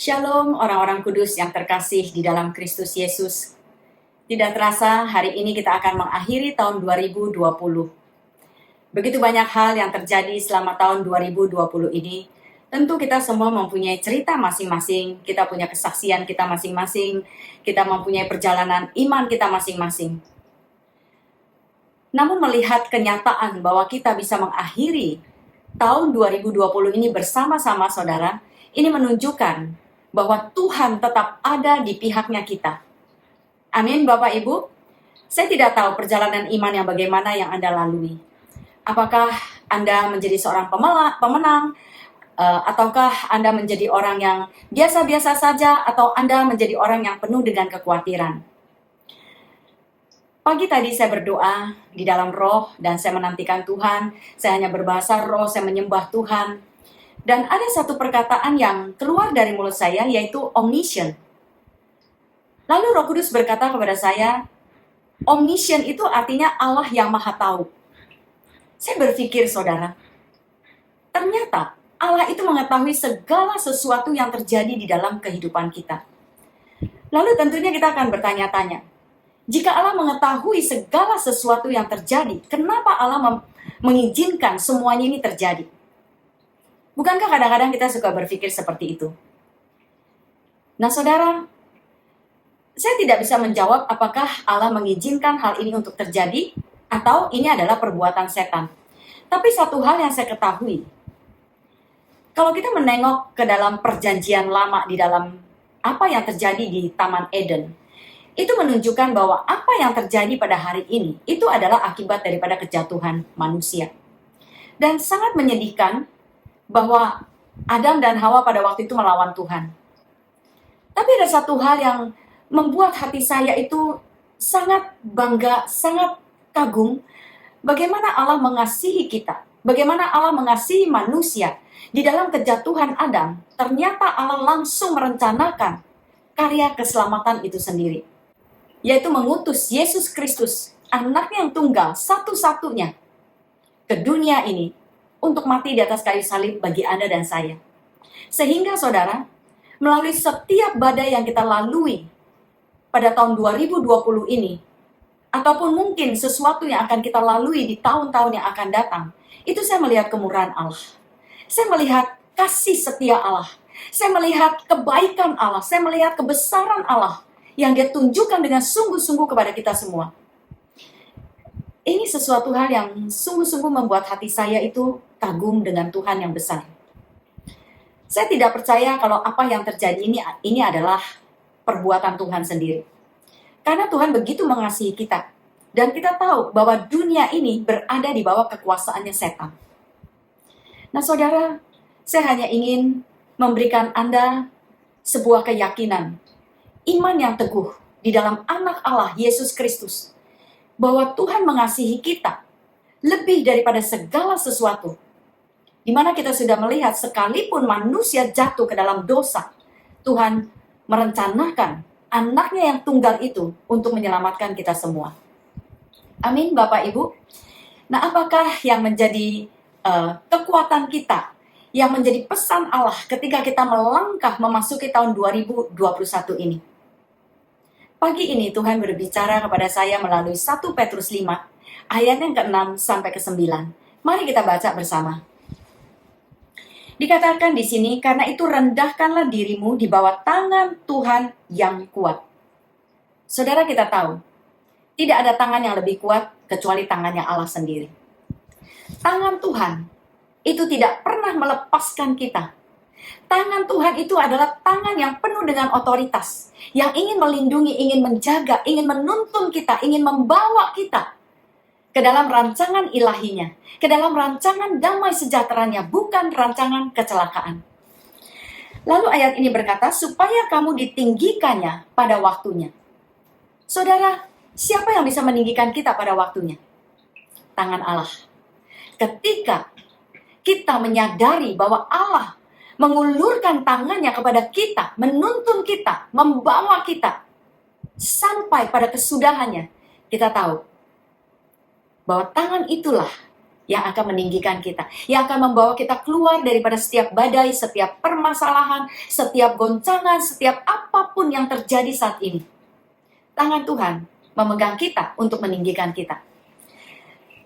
Shalom orang-orang kudus yang terkasih di dalam Kristus Yesus. Tidak terasa hari ini kita akan mengakhiri tahun 2020. Begitu banyak hal yang terjadi selama tahun 2020 ini. Tentu kita semua mempunyai cerita masing-masing, kita punya kesaksian kita masing-masing, kita mempunyai perjalanan iman kita masing-masing. Namun melihat kenyataan bahwa kita bisa mengakhiri tahun 2020 ini bersama-sama saudara, ini menunjukkan bahwa Tuhan tetap ada di pihaknya kita. Amin Bapak Ibu. Saya tidak tahu perjalanan iman yang bagaimana yang Anda lalui. Apakah Anda menjadi seorang pemenang, ataukah Anda menjadi orang yang biasa-biasa saja, atau Anda menjadi orang yang penuh dengan kekhawatiran. Pagi tadi saya berdoa di dalam roh dan saya menantikan Tuhan. Saya hanya berbahasa roh, saya menyembah Tuhan. Dan ada satu perkataan yang keluar dari mulut saya, yaitu omniscient. Lalu Roh Kudus berkata kepada saya, omniscient itu artinya Allah yang maha tahu. Saya berpikir saudara, ternyata Allah itu mengetahui segala sesuatu yang terjadi di dalam kehidupan kita. Lalu tentunya kita akan bertanya-tanya, jika Allah mengetahui segala sesuatu yang terjadi, kenapa Allah mengizinkan semuanya ini terjadi? Bukankah kadang-kadang kita suka berpikir seperti itu? Nah saudara, saya tidak bisa menjawab apakah Allah mengizinkan hal ini untuk terjadi atau ini adalah perbuatan setan. Tapi satu hal yang saya ketahui, kalau kita menengok ke dalam perjanjian lama di dalam apa yang terjadi di Taman Eden, itu menunjukkan bahwa apa yang terjadi pada hari ini itu adalah akibat daripada kejatuhan manusia. Dan sangat menyedihkan bahwa Adam dan Hawa pada waktu itu melawan Tuhan. Tapi ada satu hal yang membuat hati saya itu sangat bangga, sangat kagum, bagaimana Allah mengasihi kita, bagaimana Allah mengasihi manusia. Di dalam kejatuhan Adam, ternyata Allah langsung merencanakan karya keselamatan itu sendiri, yaitu mengutus Yesus Kristus, anaknya yang tunggal, satu-satunya, ke dunia ini, untuk mati di atas kayu salib bagi Anda dan saya. Sehingga saudara, melalui setiap badai yang kita lalui pada tahun 2020 ini, ataupun mungkin sesuatu yang akan kita lalui di tahun-tahun yang akan datang, itu saya melihat kemurahan Allah. Saya melihat kasih setia Allah. Saya melihat kebaikan Allah. Saya melihat kebesaran Allah yang Dia tunjukkan dengan sungguh-sungguh kepada kita semua. Ini sesuatu hal yang sungguh-sungguh membuat hati saya itu kagum dengan Tuhan yang besar. Saya tidak percaya kalau apa yang terjadi ini adalah perbuatan Tuhan sendiri. Karena Tuhan begitu mengasihi kita. Dan kita tahu bahwa dunia ini berada di bawah kekuasaannya setan. Nah saudara, saya hanya ingin memberikan Anda sebuah keyakinan, iman yang teguh di dalam anak Allah, Yesus Kristus. Bahwa Tuhan mengasihi kita lebih daripada segala sesuatu. Di mana kita sudah melihat sekalipun manusia jatuh ke dalam dosa, Tuhan merencanakan anaknya yang tunggal itu untuk menyelamatkan kita semua. Amin Bapak Ibu. Nah apakah yang menjadi kekuatan kita, yang menjadi pesan Allah ketika kita melangkah memasuki tahun 2021 ini? Pagi ini Tuhan berbicara kepada saya melalui 1 Petrus 5, ayat yang ke-6 sampai ke-9. Mari kita baca bersama. Dikatakan di sini, karena itu rendahkanlah dirimu di bawah tangan Tuhan yang kuat. Saudara kita tahu, tidak ada tangan yang lebih kuat kecuali tangannya Allah sendiri. Tangan Tuhan itu tidak pernah melepaskan kita. Tangan Tuhan itu adalah tangan yang penuh dengan otoritas, yang ingin melindungi, ingin menjaga, ingin menuntun kita, ingin membawa kita ke dalam rancangan ilahinya, ke dalam rancangan damai sejahteranya, bukan rancangan kecelakaan. Lalu ayat ini berkata, supaya kamu ditinggikannya pada waktunya. Saudara, siapa yang bisa meninggikan kita pada waktunya? Tangan Allah. Ketika kita menyadari bahwa Allah mengulurkan tangannya kepada kita, menuntun kita, membawa kita sampai pada kesudahannya, kita tahu bahwa tangan itulah yang akan meninggikan kita, yang akan membawa kita keluar daripada setiap badai, setiap permasalahan, setiap goncangan, setiap apapun yang terjadi saat ini. Tangan Tuhan memegang kita untuk meninggikan kita.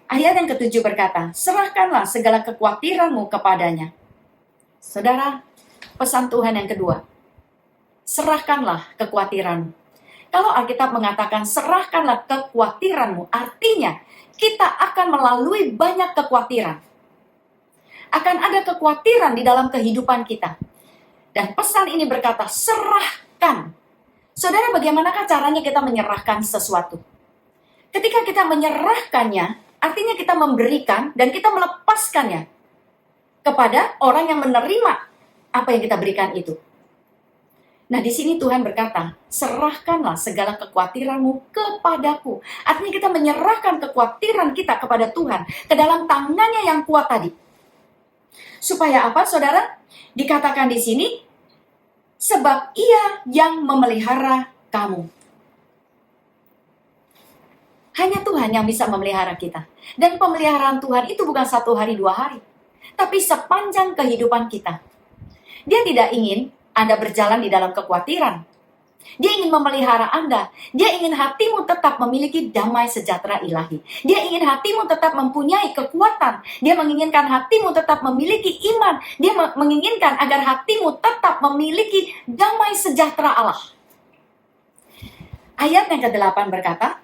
Ayat yang ketujuh berkata, serahkanlah segala kekhawatiranmu kepadanya. Saudara, pesan Tuhan yang kedua, serahkanlah kekhawatiranmu. Kalau Alkitab mengatakan serahkanlah kekhawatiranmu, artinya kita akan melalui banyak kekhawatiran. Akan ada kekhawatiran di dalam kehidupan kita. Dan pesan ini berkata, serahkan. Saudara, bagaimanakah caranya kita menyerahkan sesuatu? Ketika kita menyerahkannya, artinya kita memberikan dan kita melepaskannya kepada orang yang menerima apa yang kita berikan itu. Nah, di sini Tuhan berkata, serahkanlah segala kekhawatiranmu kepadaku. Artinya kita menyerahkan kekhawatiran kita kepada Tuhan ke dalam tangannya yang kuat tadi. Supaya apa, saudara? Dikatakan di sini, sebab Ia yang memelihara kamu. Hanya Tuhan yang bisa memelihara kita. Dan pemeliharaan Tuhan itu bukan 1 hari, 2 hari. Tapi sepanjang kehidupan kita. Dia tidak ingin Anda berjalan di dalam kekhawatiran. Dia ingin memelihara Anda. Dia ingin hatimu tetap memiliki damai sejahtera ilahi. Dia ingin hatimu tetap mempunyai kekuatan. Dia menginginkan hatimu tetap memiliki iman. Dia menginginkan agar hatimu tetap memiliki damai sejahtera Allah. Ayat yang ke-8 berkata,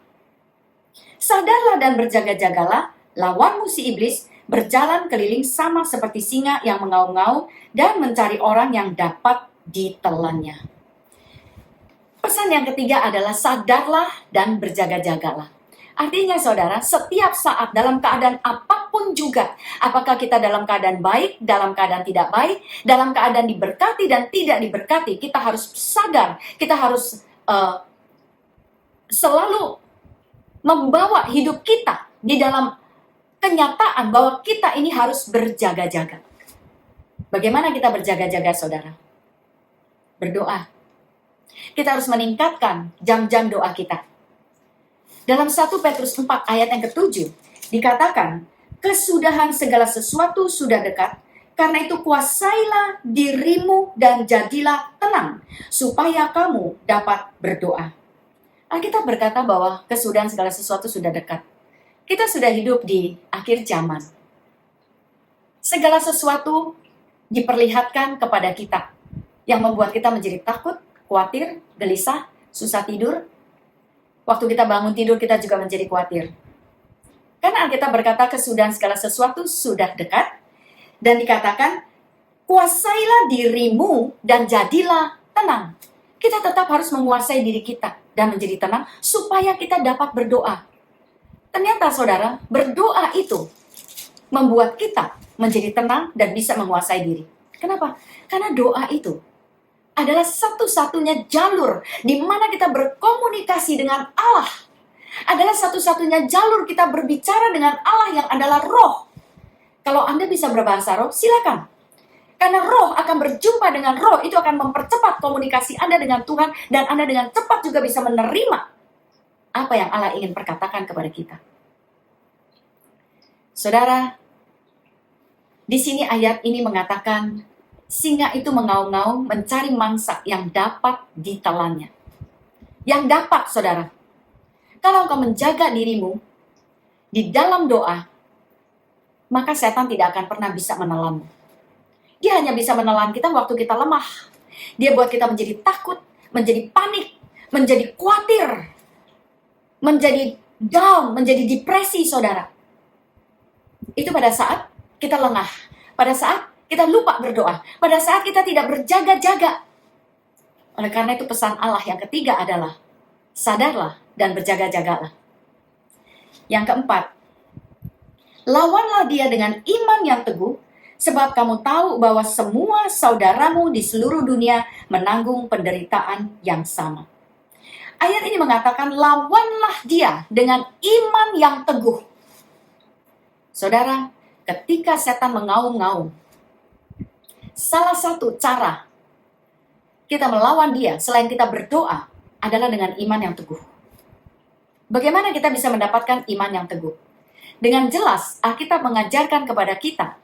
sadarlah dan berjaga-jagalah, lawanmu si iblis berjalan keliling sama seperti singa yang mengaum-ngaum dan mencari orang yang dapat ditelannya. Pesan yang ketiga adalah sadarlah dan berjaga-jagalah. Artinya saudara, setiap saat dalam keadaan apapun juga, apakah kita dalam keadaan baik, dalam keadaan tidak baik, dalam keadaan diberkati dan tidak diberkati, kita harus sadar, kita harus selalu membawa hidup kita di dalam kenyataan bahwa kita ini harus berjaga-jaga. Bagaimana kita berjaga-jaga, saudara? Berdoa. Kita harus meningkatkan jam-jam doa kita. Dalam 1 Petrus 4 ayat yang ke-7 dikatakan, kesudahan segala sesuatu sudah dekat, karena itu kuasailah dirimu dan jadilah tenang, supaya kamu dapat berdoa. Alkitab berkata bahwa kesudahan segala sesuatu sudah dekat. Kita sudah hidup di akhir zaman. Segala sesuatu diperlihatkan kepada kita, yang membuat kita menjadi takut, khawatir, gelisah, susah tidur. Waktu kita bangun tidur, kita juga menjadi khawatir. Karena Alkitab berkata kesudahan segala sesuatu sudah dekat. Dan dikatakan, kuasailah dirimu dan jadilah tenang. Kita tetap harus menguasai diri kita dan menjadi tenang supaya kita dapat berdoa. Ternyata saudara, berdoa itu membuat kita menjadi tenang dan bisa menguasai diri. Kenapa? Karena doa itu adalah satu-satunya jalur di mana kita berkomunikasi dengan Allah. Adalah satu-satunya jalur kita berbicara dengan Allah yang adalah roh. Kalau Anda bisa berbahasa roh, silakan. Karena roh akan berjumpa dengan roh, itu akan mempercepat komunikasi Anda dengan Tuhan, dan Anda dengan cepat juga bisa menerima apa yang Allah ingin perkatakan kepada kita. Saudara, di sini ayat ini mengatakan, singa itu mengaum-ngaum mencari mangsa yang dapat ditelannya. Yang dapat, saudara. Kalau engkau menjaga dirimu di dalam doa, maka setan tidak akan pernah bisa menelanmu. Dia hanya bisa menelan kita waktu kita lemah. Dia buat kita menjadi takut, menjadi panik, menjadi khawatir, menjadi down, menjadi depresi, saudara. Itu pada saat kita lengah, pada saat kita lupa berdoa, pada saat kita tidak berjaga-jaga. Oleh karena itu pesan Allah yang ketiga adalah, sadarlah dan berjaga-jagalah. Yang keempat, lawanlah dia dengan iman yang teguh, sebab kamu tahu bahwa semua saudaramu di seluruh dunia menanggung penderitaan yang sama. Ayat ini mengatakan, lawanlah dia dengan iman yang teguh. Saudara, ketika setan mengaum-ngaum, salah satu cara kita melawan dia selain kita berdoa adalah dengan iman yang teguh. Bagaimana kita bisa mendapatkan iman yang teguh? Dengan jelas, Alkitab mengajarkan kepada kita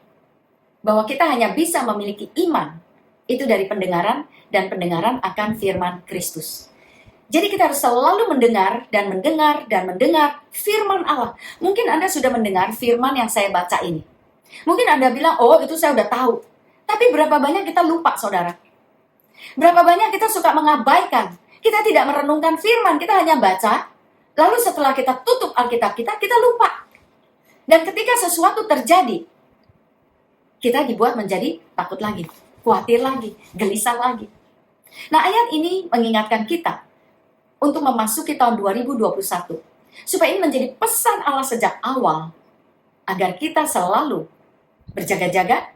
bahwa kita hanya bisa memiliki iman itu dari pendengaran, dan pendengaran akan firman Kristus. Jadi kita harus selalu mendengar dan mendengar dan mendengar firman Allah. Mungkin Anda sudah mendengar firman yang saya baca ini. Mungkin Anda bilang, oh itu saya udah tahu. Tapi berapa banyak kita lupa, saudara? Berapa banyak kita suka mengabaikan? Kita tidak merenungkan firman, kita hanya baca. Lalu setelah kita tutup Alkitab kita lupa. Dan ketika sesuatu terjadi, kita dibuat menjadi takut lagi, khawatir lagi, gelisah lagi. Nah, ayat ini mengingatkan kita untuk memasuki tahun 2021. Supaya ini menjadi pesan Allah sejak awal, agar kita selalu berjaga-jaga,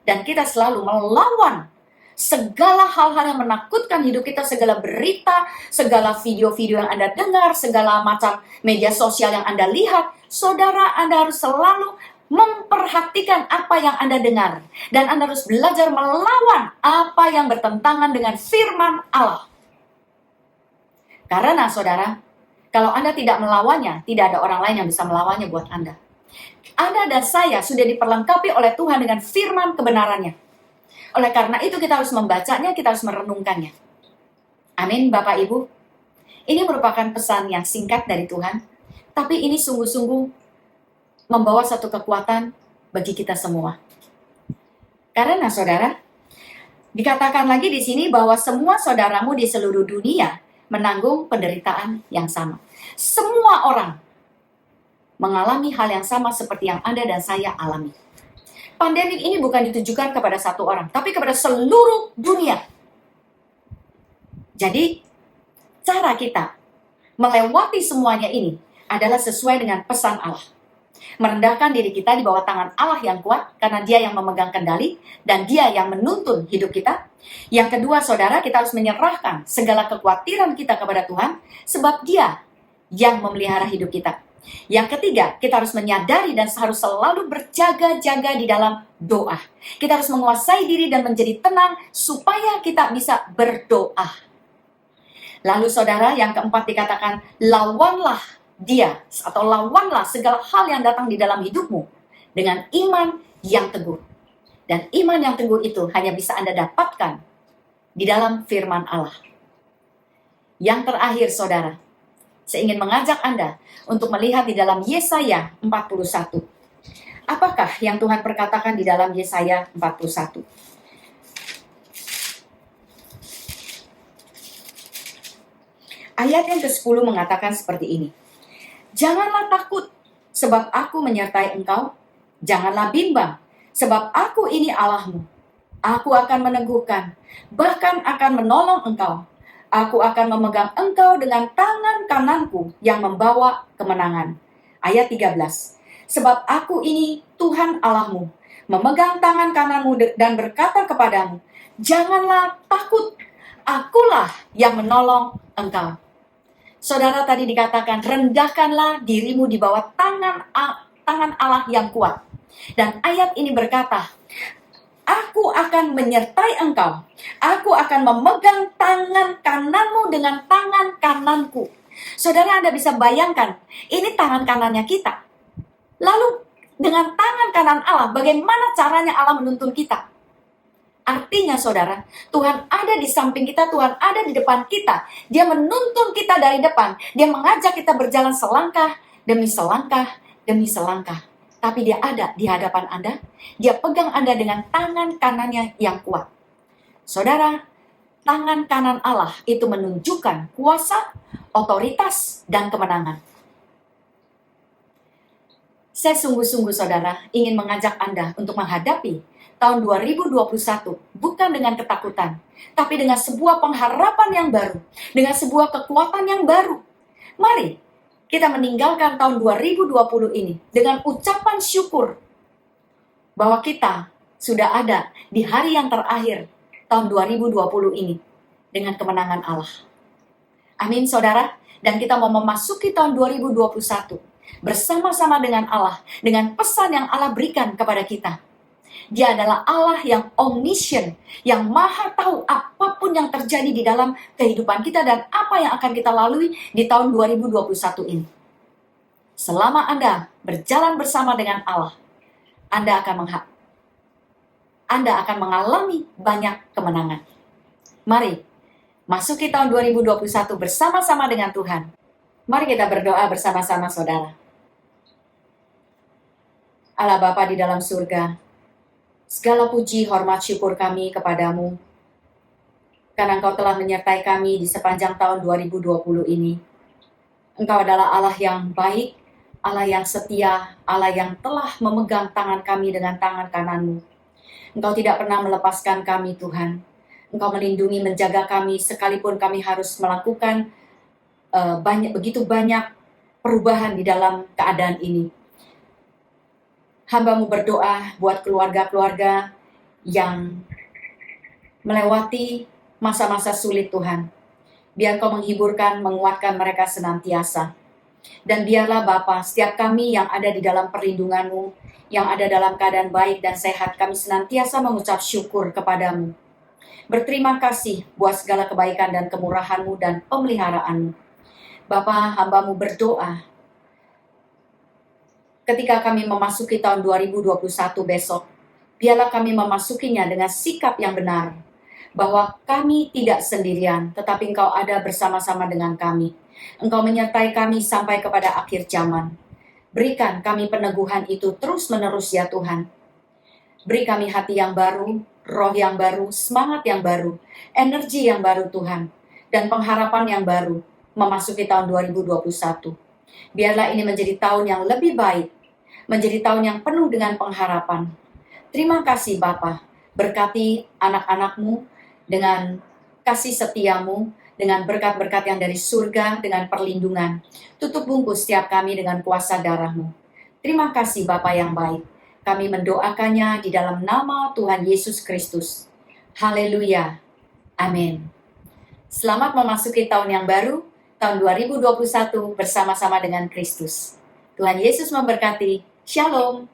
dan kita selalu melawan segala hal-hal yang menakutkan hidup kita, segala berita, segala video-video yang Anda dengar, segala macam media sosial yang Anda lihat. Saudara, Anda harus selalu memperhatikan apa yang Anda dengar. Dan Anda harus belajar melawan apa yang bertentangan dengan firman Allah. Karena saudara, kalau Anda tidak melawannya, tidak ada orang lain yang bisa melawannya buat Anda. Anda dan saya sudah diperlengkapi oleh Tuhan dengan firman kebenarannya. Oleh karena itu kita harus membacanya, kita harus merenungkannya. Amin, Bapak Ibu. Ini merupakan pesan yang singkat dari Tuhan, tapi ini sungguh-sungguh membawa satu kekuatan bagi kita semua. Karena saudara, dikatakan lagi di sini bahwa semua saudaramu di seluruh dunia menanggung penderitaan yang sama. Semua orang mengalami hal yang sama seperti yang Anda dan saya alami. Pandemik ini bukan ditujukan kepada satu orang, tapi kepada seluruh dunia. Jadi, cara kita melewati semuanya ini adalah sesuai dengan pesan Allah. Merendahkan diri kita di bawah tangan Allah yang kuat, karena Dia yang memegang kendali, dan Dia yang menuntun hidup kita. Yang kedua, saudara, kita harus menyerahkan segala kekhawatiran kita kepada Tuhan, sebab Dia yang memelihara hidup kita. Yang ketiga, kita harus menyadari dan harus selalu berjaga-jaga di dalam doa. Kita harus menguasai diri dan menjadi tenang, supaya kita bisa berdoa. Lalu saudara, yang keempat dikatakan, lawanlah dia, atau lawanlah segala hal yang datang di dalam hidupmu dengan iman yang teguh. Dan iman yang teguh itu hanya bisa Anda dapatkan di dalam firman Allah. Yang terakhir saudara, saya ingin mengajak Anda untuk melihat di dalam Yesaya 41. Apakah yang Tuhan perkatakan di dalam Yesaya 41? Ayat yang ke-10 mengatakan seperti ini. Janganlah takut, sebab aku menyertai engkau. Janganlah bimbang, sebab aku ini Allahmu. Aku akan meneguhkan, bahkan akan menolong engkau. Aku akan memegang engkau dengan tangan kananku yang membawa kemenangan. Ayat 13. Sebab aku ini Tuhan Allahmu, memegang tangan kananmu dan berkata kepadamu, janganlah takut, akulah yang menolong engkau. Saudara, tadi dikatakan, rendahkanlah dirimu di bawah tangan Allah yang kuat. Dan ayat ini berkata, aku akan menyertai engkau. Aku akan memegang tangan kananmu dengan tangan kananku. Saudara, Anda bisa bayangkan, ini tangan kanannya kita. Lalu, dengan tangan kanan Allah, bagaimana caranya Allah menuntun kita? Artinya saudara, Tuhan ada di samping kita, Tuhan ada di depan kita. Dia menuntun kita dari depan. Dia mengajak kita berjalan selangkah demi selangkah demi selangkah. Tapi Dia ada di hadapan Anda. Dia pegang Anda dengan tangan kanannya yang kuat. Saudara, tangan kanan Allah itu menunjukkan kuasa, otoritas, dan kemenangan. Saya sungguh-sungguh saudara ingin mengajak Anda untuk menghadapi tahun 2021, bukan dengan ketakutan, tapi dengan sebuah pengharapan yang baru, dengan sebuah kekuatan yang baru. Mari kita meninggalkan tahun 2020 ini dengan ucapan syukur bahwa kita sudah ada di hari yang terakhir tahun 2020 ini dengan kemenangan Allah. Amin saudara, dan kita mau memasuki tahun 2021 bersama-sama dengan Allah, dengan pesan yang Allah berikan kepada kita. Dia adalah Allah yang omniscient, yang maha tahu apapun yang terjadi di dalam kehidupan kita dan apa yang akan kita lalui di tahun 2021 ini. Selama Anda berjalan bersama dengan Allah, Anda akan mengalami banyak kemenangan. Mari, masuki tahun 2021 bersama-sama dengan Tuhan. Mari kita berdoa bersama-sama, saudara. Allah Bapa di dalam surga, segala puji, hormat, syukur kami kepadamu, karena Engkau telah menyertai kami di sepanjang tahun 2020 ini. Engkau adalah Allah yang baik, Allah yang setia, Allah yang telah memegang tangan kami dengan tangan kanan-Mu. Engkau tidak pernah melepaskan kami, Tuhan. Engkau melindungi, menjaga kami, sekalipun kami harus melakukan begitu banyak perubahan di dalam keadaan ini. Hamba-Mu berdoa buat keluarga-keluarga yang melewati masa-masa sulit, Tuhan. Biar Engkau menghiburkan, menguatkan mereka senantiasa. Dan biarlah Bapa, setiap kami yang ada di dalam perlindungan-Mu, yang ada dalam keadaan baik dan sehat, kami senantiasa mengucap syukur kepadamu. Berterima kasih buat segala kebaikan dan kemurahan-Mu dan pemeliharaan-Mu. Bapa, hamba-Mu berdoa, ketika kami memasuki tahun 2021 besok, biarlah kami memasukinya dengan sikap yang benar, bahwa kami tidak sendirian, tetapi Engkau ada bersama-sama dengan kami. Engkau menyertai kami sampai kepada akhir zaman. Berikan kami peneguhan itu terus-menerus ya Tuhan. Beri kami hati yang baru, roh yang baru, semangat yang baru, energi yang baru Tuhan, dan pengharapan yang baru memasuki tahun 2021. Biarlah ini menjadi tahun yang lebih baik, menjadi tahun yang penuh dengan pengharapan. Terima kasih Bapa, berkati anak-anak-Mu dengan kasih setia-Mu, dengan berkat-berkat yang dari surga, dengan perlindungan. Tutup bungkus setiap kami dengan kuasa darah-Mu. Terima kasih Bapa yang baik. Kami mendoakannya di dalam nama Tuhan Yesus Kristus. Haleluya. Amin. Selamat memasuki tahun yang baru, tahun 2021 bersama-sama dengan Kristus. Tuhan Yesus memberkati. Shalom.